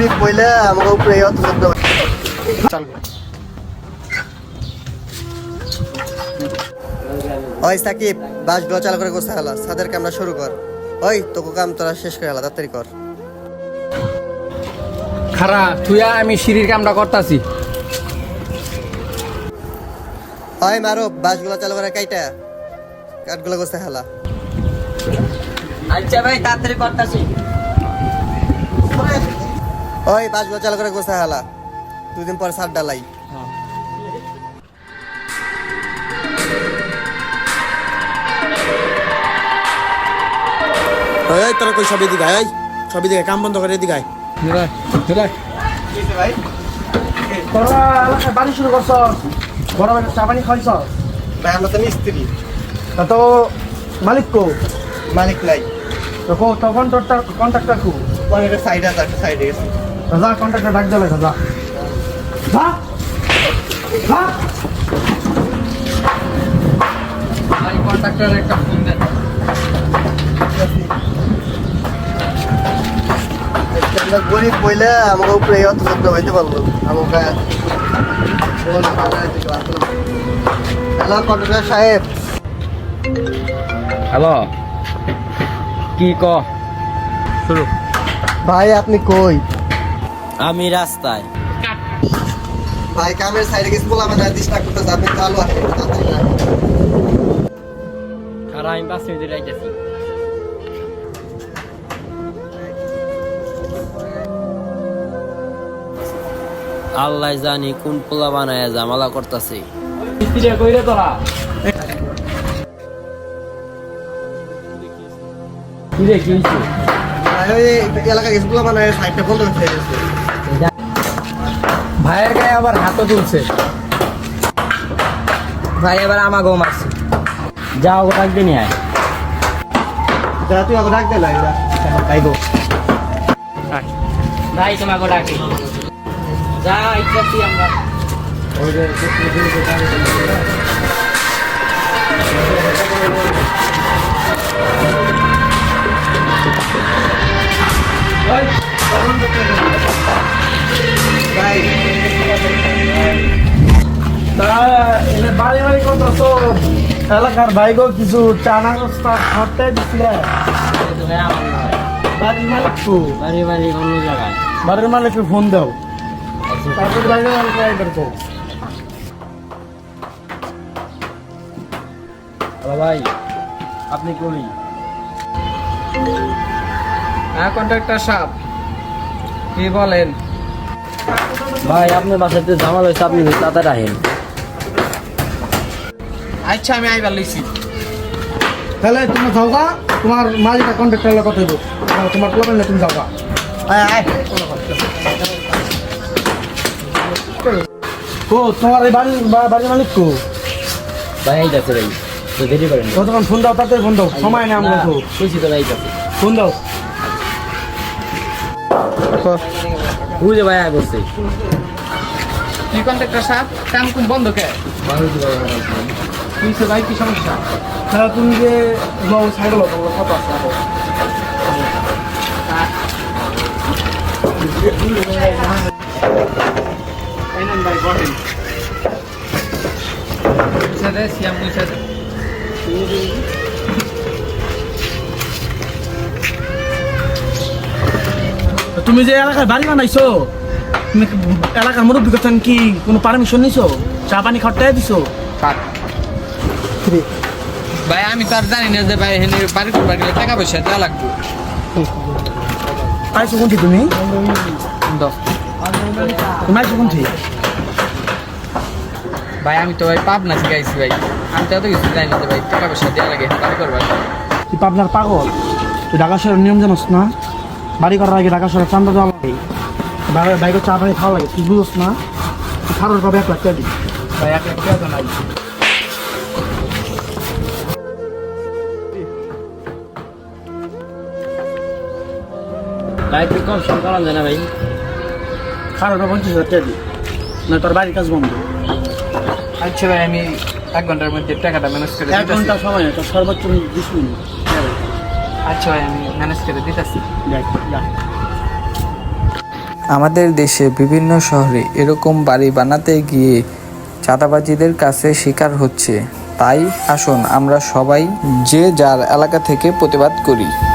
গরিব বইলে আমাকে উপরে অত শব্দ ওই সাকিব বাসগুলো চালু করে গোছা হলা সাদের কামটা শুরু কর। ওই তোকে কাম তোরা শেষ করে হলা তাড়াতাড়ি কর। খারা তুইয়া আমি সিঁড়ির কামটা করতাছি। ওই মারো বাসগুলো চালু করে কাইটা কাঠগুলো গোছা হলা। আচ্ছা ভাই তাড়াতাড়ি করতাছি। ওই বাসগুলো চালু করে গোছা হলা 2 দিন পর সার ডালাই। এই তোরা কই সবই দিঘায় এই সবই দিঘায় কাম বন্ধ করে দিঘায় ভাই তোরা এলাকায় বাড়ি শুরু করছ বড় ভাই চা পানি খাইছ ভাই আমরা তো মিস্ত্রি তা তো মালিক কো মালিক নাই তখন তোর কন্ট্রাক্টর কো অনেকটা সাইডে আছে একটা সাইডে গেছে। যা কন্ট্রাক্টর ডাক দে যা যা যা ভাই কন্ট্রাক্টর একটা ফোন দেন। আমরা গরিব বইলে আমাকে উপরে অত শব্দ হইতে পারলো আমাকে। হ্যালো কন্ট্রাক্টর সাহেব। হ্যালো কি ক শুরু। ভাই আপনি কই? আমি রাস্তায়। ভাই কামের সাইডে গেছি বলে আমার ডিস্টার্ব করতেছে। আপনি চালু আছেন তাড়াতাড়ি না। খারা আমি 5 মিনিট রাইতেছি। আল্লাহ জানি কোন পোলা বানায় জামালা করতেছে। মিস্ত্রি কইরে তোরা কি রে কি হইছে? ভাই ওই এলাকা গেছি বলে আমার সাইডটা বন্ধ হয়ে গেছে। ভাইয়ের গায়ে আবার হাতও তুলছে। ভাই এবার আমাকেও মারছে। যাও ডাক দিয়ে নিয়ে আয়। যা তুই আমাকে ডাক দে না এটা আইবো। ভাই তোমাকে ডাকি। যা ইচ্ছাছি আমরা। ভাই বাড়ি বাড়ি করতেছ এলাকার ভাইগো কিছু চানা রাস্তা হাঁটতে দিছিলে বাড়ির মালিক কো বাড়ি বাড়ি অন্য জায়গায়। বাড়ির মালিককে ফোন দাও তারপরে বাড়ির মালিক আইবার কো হ্যালো ভাই আপনি কই? হ্যাঁ কন্ট্রাক্টর সাহেব কি বলেন? ভাই আপনার বাসাতে জামাল হয়েছে, আপনি তাড়াতাড়ি আহেন। আচ্ছা আমি আইবার লইছি। তাহলে তুমি যাওগা তোমার মালিকা কন্ট্রাক্টরের কথা দেবো তোমার প্লান তুমি যাওগা কো তোমার এই বাড়ির মালিক কো ভাই আইতাছে ভাই, তো দেরি করেন। তখন ফোন দাও তাড়াতাড়ি ফোন দাও সময় নেই আমরা তো খুশি তো আইতাছে। ফোন দাও বুঝে ভাই আয় করছে। কি কন্ট্রাক্টর সাহেব কাম কোন বন্ধ কে? কিসে ভাই কি সমস্যা? তাহলে তুমি যে সাইকেল কত আছে ভাই বলেন সাথে সিয়াম কইছে। তুমি যে এলাকায় বাড়ি বানাইছো তুমি এলাকার মুরব্বী কথা কি কোনো পারমিশন নিছো চা পানি খরচায় দিছো ভাই আমি তো আর জানি না যে ভাই এখানে বাড়ি করবার গেলে টাকা পয়সা দেওয়া লাগবে। পাইছো কোনটি তুমি দাও। তুমি আইছো কোনটি ভাই আমি তো ভাই পাবনা থেকে আইছি ভাই, আমি তো এত কিছু জানি না যে ভাই টাকা পয়সা দেওয়া লাগে বাড়ি করবার। তুই পাবনার পাগল তুই ঢাকা শহরের নিয়ম জানোস না? বাড়ি করার আগে ঢাকা শহরে চান্দা দেওয়া লাগে বাইরে চা পানি খাওয়া লাগে তুই বুঝোস না? তুই খারোর পাবে 1 লাখ টাকা দিবি ভাই 1 লাখ টাকা তো নাই। ভাই তুই কম সম করান যায় না ভাই? খারোর 50,000 টাকা দিবি না তোর বাড়ির কাজ বন্ধ। আচ্ছা ভাই আমি 1 ঘন্টার মধ্যে টাকাটা ম্যানেজ করে 1 ঘন্টা সময় না তোর সর্বোচ্চ 20 মিনিট। আচ্ছা ভাই আমি ম্যানেজ করে দিতেছি। দেখ যা আমাদের দেশে বিভিন্ন শহরে এরকম বাড়ি বানাতে গিয়ে চাঁদাবাজিদের কাছে শিকার হচ্ছে। তাই আসুন আমরা সবাই যে যার এলাকা থেকে প্রতিবাদ করি।